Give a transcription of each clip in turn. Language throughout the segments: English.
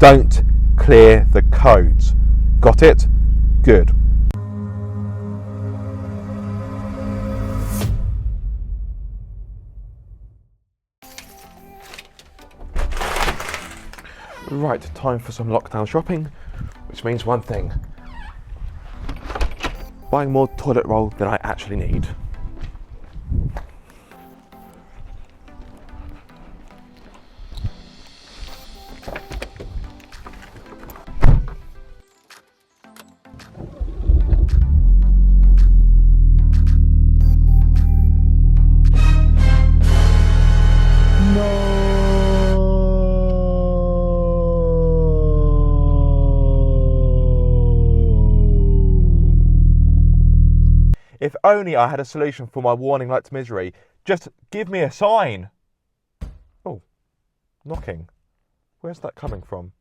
don't clear the codes. Got it? Good. Right, time for some lockdown shopping, which means one thing: buying more toilet roll than I actually need. If only I had a solution for my warning light to misery. Just give me a sign. Oh, knocking. Where's that coming from?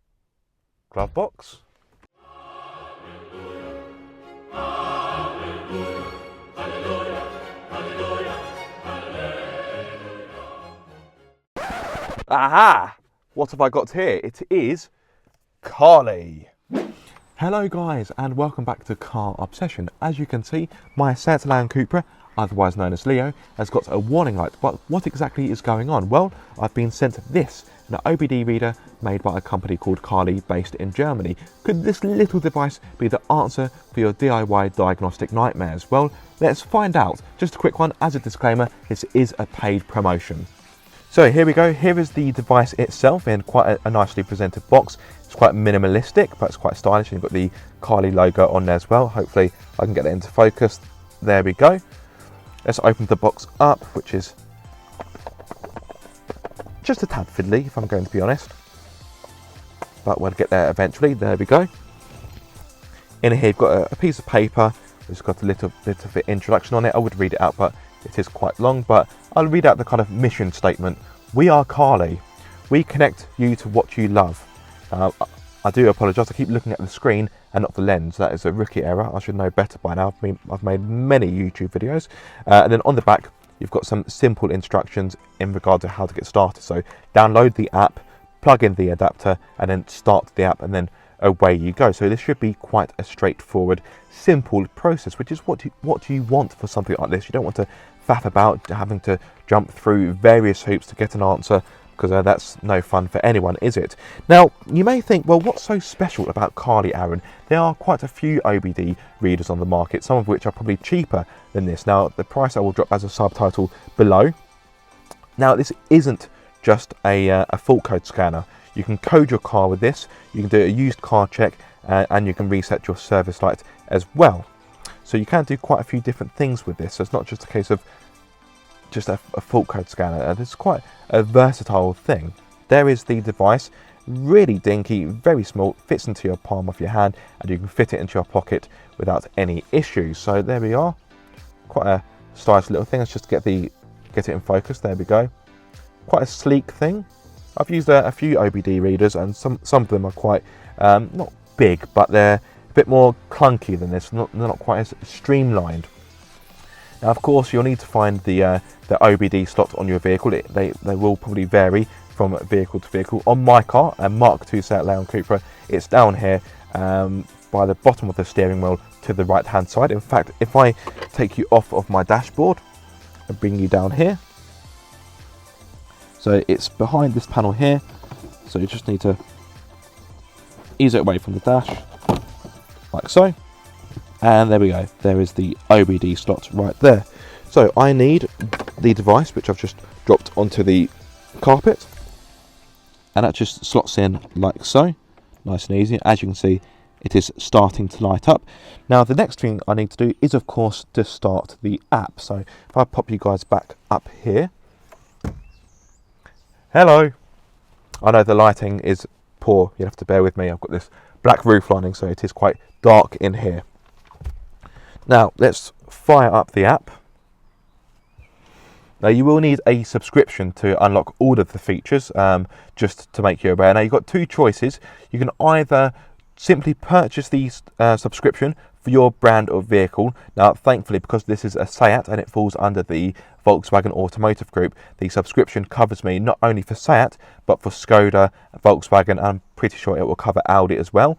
Glove box? Aha! What have I got here? It is Carly. Hello guys, and welcome back to Car Obsession. As you can see, my SEAT Leon Cupra, otherwise known as Leo, has got a warning light. But what exactly is going on? Well, I've been sent this, an OBD reader made by a company called Carly, based in Germany. Could this little device be the answer for your DIY diagnostic nightmares? Well, let's find out. Just a quick one, as a disclaimer, this is a paid promotion. So here we go. Here is the device itself in quite a nicely presented box. It's quite minimalistic, but it's quite stylish. And you've got the Carly logo on there as well. Hopefully I can get that into focus. There we go. Let's open the box up, which is just a tad fiddly, if I'm going to be honest. But we'll get there eventually. There we go. In here you've got a piece of paper. It's got a little bit of an introduction on it. I would read it out, but it is quite long, but I'll read out the kind of mission statement. We are Carly. We connect you to what you love. I do apologise, I keep looking at the screen and not the lens. That is a rookie error. I should know better by now. I've made many YouTube videos. And then on the back, you've got some simple instructions in regard to how to get started. So download the app, plug in the adapter, and then start the app, and then away you go. So this should be quite a straightforward, simple process, which is what you want for something like this. You don't want to faff about having to jump through various hoops to get an answer, because that's no fun for anyone, is it? Now, you may think, well, what's so special about Carly, Aaron? There are quite a few OBD readers on the market, some of which are probably cheaper than this. Now, the price I will drop as a subtitle below. Now, this isn't just a fault code scanner. You can code your car with this, you can do a used car check, and you can reset your service light as well. So you can do quite a few different things with this. So it's not just a case of just a fault code scanner. It's quite a versatile thing. There is the device, really dinky, very small, fits into your palm of your hand, and you can fit it into your pocket without any issues. So there we are, quite a stylish little thing. Let's just get it in focus. There we go. Quite a sleek thing. I've used a few OBD readers, and some of them are quite not big, but they're a bit more clunky than this. They're not quite as streamlined. Now, of course, you'll need to find the OBD slot on your vehicle. They will probably vary from vehicle to vehicle. On my car, a Mk2 SEAT Leon Cupra, it's down here by the bottom of the steering wheel to the right hand side. In fact, if I take you off of my dashboard and bring you down here, so it's behind this panel here, so you just need to ease it away from the dash, like so. And there we go, there is the OBD slot right there. So I need the device, which I've just dropped onto the carpet, and that just slots in like so, nice and easy. As you can see, it is starting to light up. Now the next thing I need to do is, of course, to start the app. So if I pop you guys back up here. Hello. I know the lighting is poor, you'll have to bear with me. I've got this black roof lining, so it is quite dark in here. Now let's fire up the app. Now you will need a subscription to unlock all of the features, just to make you aware. Now you've got two choices. You can either simply purchase the subscription for your brand of vehicle. Now, thankfully, because this is a SEAT and it falls under the Volkswagen Automotive Group, the subscription covers me not only for SEAT, but for Skoda, Volkswagen, and I'm pretty sure it will cover Audi as well.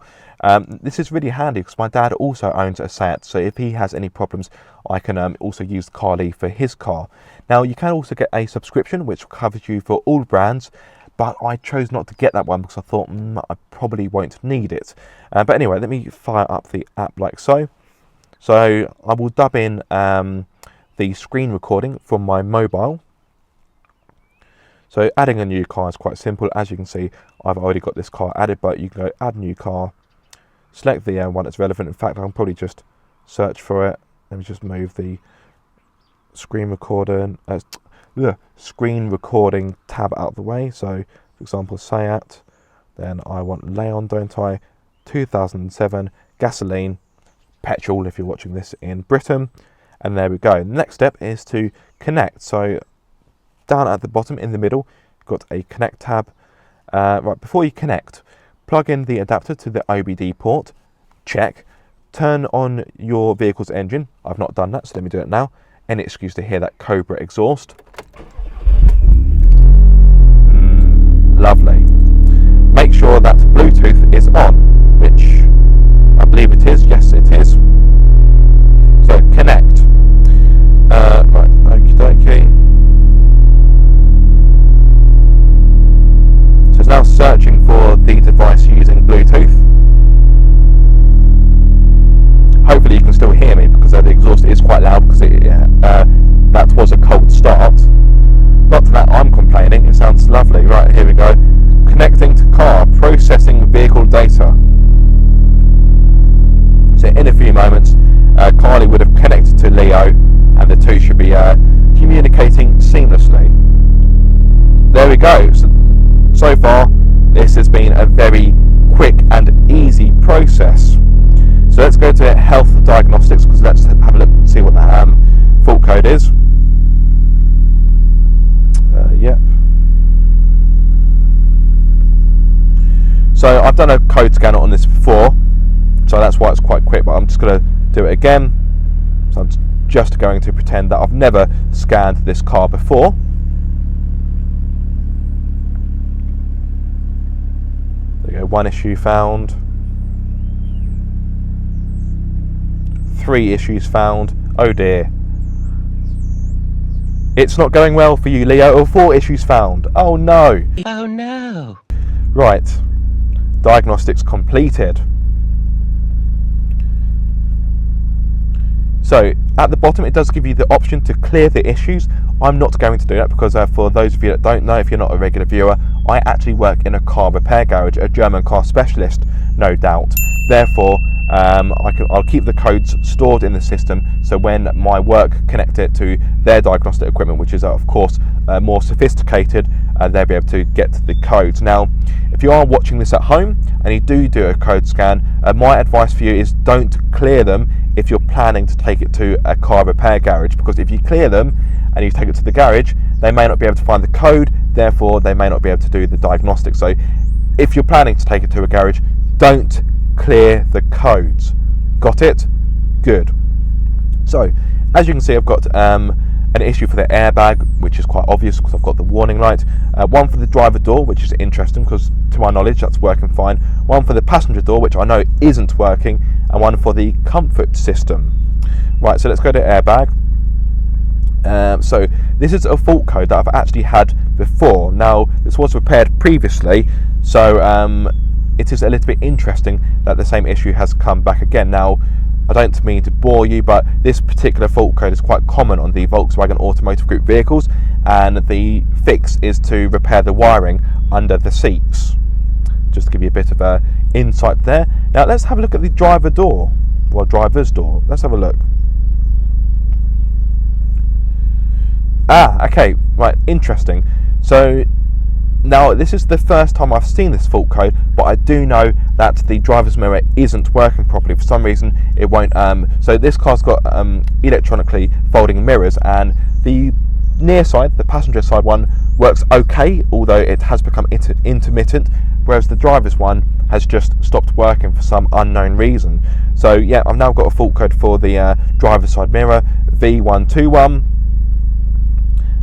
This is really handy because my dad also owns a SEAT, so if he has any problems, I can also use Carly for his car. Now, you can also get a subscription which covers you for all brands, but I chose not to get that one because I thought I probably won't need it. But anyway, let me fire up the app like so. So I will dub in the screen recording from my mobile. So adding a new car is quite simple. As you can see, I've already got this car added, but you can go add new car, select the one that's relevant. In fact, I can probably just search for it. Let me just move the screen recording tab out of the way. So for example, SEAT, then I want Leon, don't I? 2007 gasoline, petrol if you're watching this in Britain. And there we go. The next step is to connect. So down at the bottom in the middle, you've got a connect tab. Right, before you connect, plug in the adapter to the OBD port, check. Turn on your vehicle's engine. I've not done that, so let me do it now. Any excuse to hear that Cobra exhaust. Lovely. Make sure that Bluetooth is on, which I believe it is. Yes, it is. So connect. Right, okie dokie. So it's now searching for the device using Bluetooth. Hopefully you can still hear me because the exhaust is quite loud because that was a cold start. Not that I'm complaining, it sounds lovely. Right, here we go. Connecting to car, processing vehicle data. So in a few moments, Carly would have connected to Leo and the two should be communicating seamlessly. There we go. So far, this has been a very quick and easy process. So let's go to Health Diagnostics because let's have a look and see what that fault code is. Yep. So I've done a code scanner on this before, so that's why it's quite quick, but I'm just going to do it again. So I'm just going to pretend that I've never scanned this car before. There we go, 1 issue found. 3 issues found. Oh dear. It's not going well for you, Leo. Or 4 issues found. Oh no. Oh no. Right. Diagnostics completed. So at the bottom it does give you the option to clear the issues. I'm not going to do that because for those of you that don't know, if you're not a regular viewer, I actually work in a car repair garage, a German car specialist, no doubt. Therefore, I'll keep the codes stored in the system, so when my work connect it to their diagnostic equipment, which is of course more sophisticated, they'll be able to get the codes. Now, if you are watching this at home and you do a code scan, my advice for you is don't clear them if you're planning to take it to a car repair garage, because if you clear them and you take it to the garage, they may not be able to find the code, therefore they may not be able to do the diagnostic. So if you're planning to take it to a garage, don't clear the codes. Got it? Good. So as you can see, I've got an issue for the airbag, which is quite obvious because I've got the warning light. One for the driver door, which is interesting because to my knowledge that's working fine. One for the passenger door, which I know isn't working, and one for the comfort system. Right, so let's go to airbag. So this is a fault code that I've actually had before. Now this was repaired previously, so it is a little bit interesting that the same issue has come back again. Now, I don't mean to bore you, but this particular fault code is quite common on the Volkswagen Automotive Group vehicles, and the fix is to repair the wiring under the seats. Just to give you a bit of insight there. Now let's have a look at the driver's door. Let's have a look. Okay, right, interesting. So now this is the first time I've seen this fault code, but I do know that the driver's mirror isn't working properly. For some reason it won't. So this car's got electronically folding mirrors, and the near side, the passenger side one, works okay, although it has become intermittent, whereas the driver's one has just stopped working for some unknown reason. So yeah, I've now got a fault code for the driver's side mirror V121,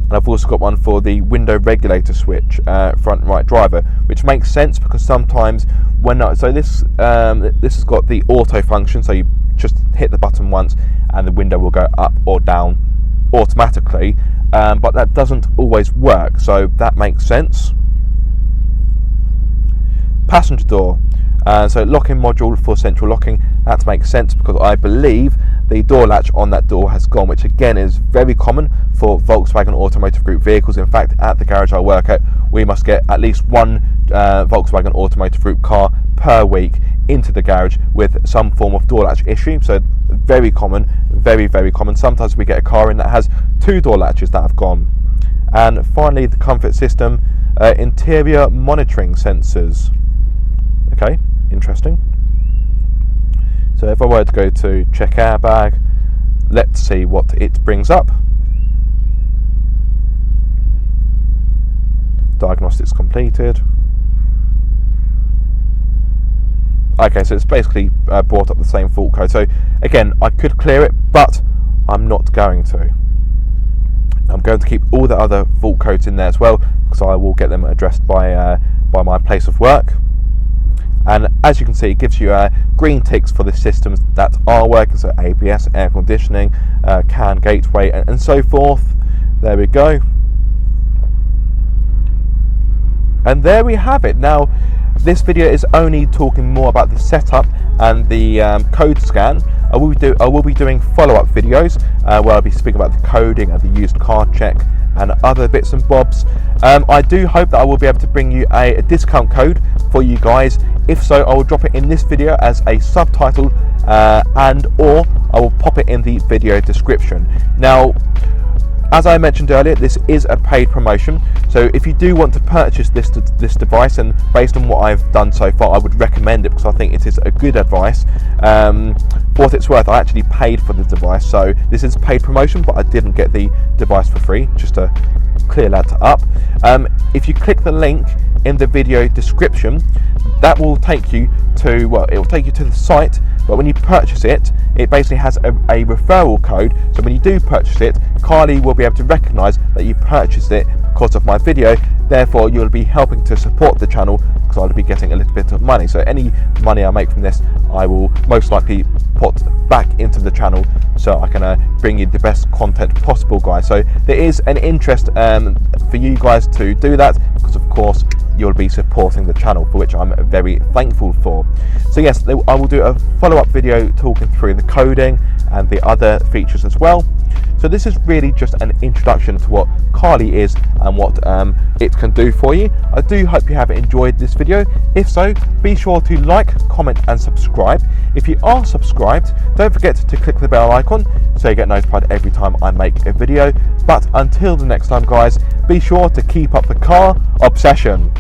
and I've also got one for the window regulator switch, front right driver, which makes sense because sometimes when this has got the auto function, so you just hit the button once and the window will go up or down automatically, but that doesn't always work, so that makes sense. Passenger door, so locking module for central locking, that makes sense because I believe the door latch on that door has gone, which again is very common for Volkswagen Automotive Group vehicles. In fact, at the garage I work at, we must get at least one Volkswagen Automotive Group car per week into the garage with some form of door latch issue. So very common, very, very common. Sometimes we get a car in that has 2 door latches that have gone. And finally, the comfort system, interior monitoring sensors. Okay, interesting. So if I were to go to check airbag, let's see what it brings up. Diagnostics completed. Okay, so it's basically brought up the same fault code. So again, I could clear it, but I'm not going to. I'm going to keep all the other fault codes in there as well, because I will get them addressed by my place of work. And as you can see, it gives you green ticks for the systems that are working, so ABS, air conditioning, CAN gateway, and so forth. There we go. And there we have it. Now, this video is only talking more about the setup and the code scan. I will be doing follow-up videos where I'll be speaking about the coding and the used car check and other bits and bobs. I do hope that I will be able to bring you a discount code for you guys. If so, I will drop it in this video as a subtitle and or I will pop it in the video description. Now, as I mentioned earlier, this is a paid promotion, so if you do want to purchase this device, and based on what I've done so far, I would recommend it because I think it is a good advice. For what it's worth, I actually paid for the device, so this is paid promotion, but I didn't get the device for free, just to clear that up. If you click the link in the video description, that will take you to, well, it will take you to the site, but when you purchase it, it basically has a referral code. So when you do purchase it, Carly will be able to recognise that you purchased it because of my video. Therefore, you'll be helping to support the channel because I'll be getting a little bit of money. So any money I make from this, I will most likely put back into the channel so I can bring you the best content possible, guys. So there is an interest for you guys to do that because, of course, you'll be supporting the channel, for which I'm very thankful for. So yes, I will do a follow-up video talking through the coding and the other features as well. So this is really just an introduction to what Carly is and what it can do for you. I do hope you have enjoyed this video. If so, be sure to like, comment and subscribe. If you are subscribed, don't forget to click the bell icon so you get notified every time I make a video. But until the next time, guys, be sure to keep up the car obsession.